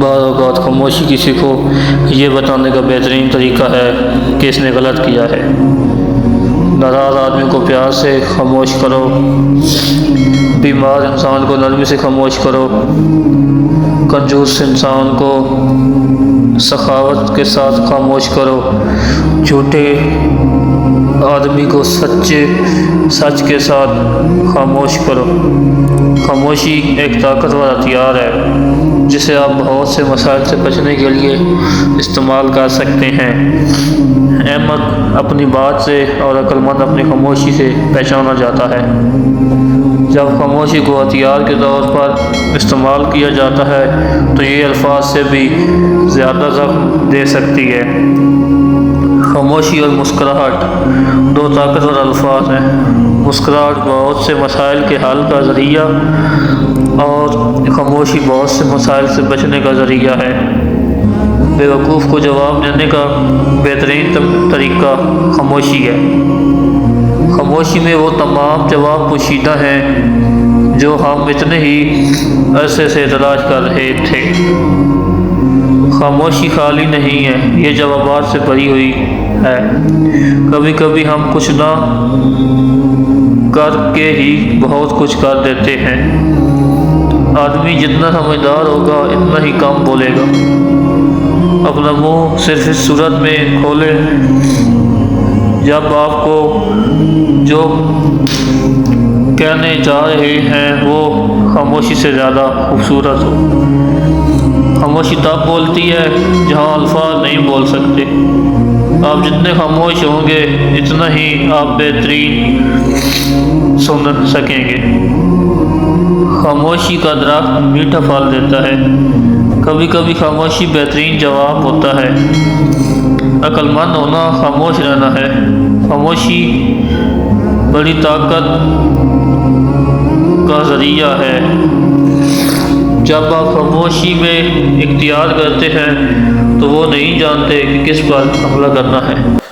بعض اوقات خاموشی کسی کو یہ بتانے کا بہترین طریقہ ہے کہ اس نے غلط کیا ہے۔ ناراض آدمی کو پیار سے خاموش کرو، بیمار انسان کو نرمی سے خاموش کرو، کنجوس انسان کو سخاوت کے ساتھ خاموش کرو، جھوٹے آدمی کو سچ کے ساتھ خاموش کرو۔ خاموشی ایک طاقتور ہتھیار ہے جسے آپ بہت سے مسائل سے بچنے کے لیے استعمال کر سکتے ہیں۔ احمق اپنی بات سے اور عقل مند اپنی خاموشی سے پہچانا جاتا ہے۔ جب خاموشی کو ہتھیار کے طور پر استعمال کیا جاتا ہے تو یہ الفاظ سے بھی زیادہ زخم دے سکتی ہے۔ خاموشی اور مسکراہٹ دو طاقتور الفاظ ہیں۔ مسکراہٹ بہت سے مسائل کے حل کا ذریعہ اور خاموشی بہت سے مسائل سے بچنے کا ذریعہ ہے۔ بیوقوف کو جواب دینے کا بہترین طریقہ خاموشی ہے۔ خاموشی میں وہ تمام جواب پوشیدہ ہیں جو ہم اتنے ہی عرصے سے تلاش کر رہے تھے۔ خاموشی خالی نہیں ہے، یہ جوابات سے بھری ہوئی ہے۔ کبھی کبھی ہم کچھ نہ کر کے ہی بہت کچھ کر دیتے ہیں۔ آدمی جتنا سمجھدار ہوگا اتنا ہی کم بولے گا۔ اپنا منہ صرف اس صورت میں کھولے جب آپ کو جو کہنے جا رہے ہیں وہ خاموشی سے زیادہ خوبصورت ہو۔ خاموشی تب بولتی ہے جہاں الفاظ نہیں بول سکتے۔ آپ جتنے خاموش ہوں گے اتنا ہی آپ بہترین سن سکیں گے۔ خاموشی کا درخت میٹھا پھل دیتا ہے۔ کبھی کبھی خاموشی بہترین جواب ہوتا ہے۔ عقل مند ہونا خاموش رہنا ہے۔ خاموشی بڑی طاقت کا ذریعہ ہے۔ جب آپ خاموشی میں اختیار کرتے ہیں تو وہ نہیں جانتے کہ کس پر حملہ کرنا ہے۔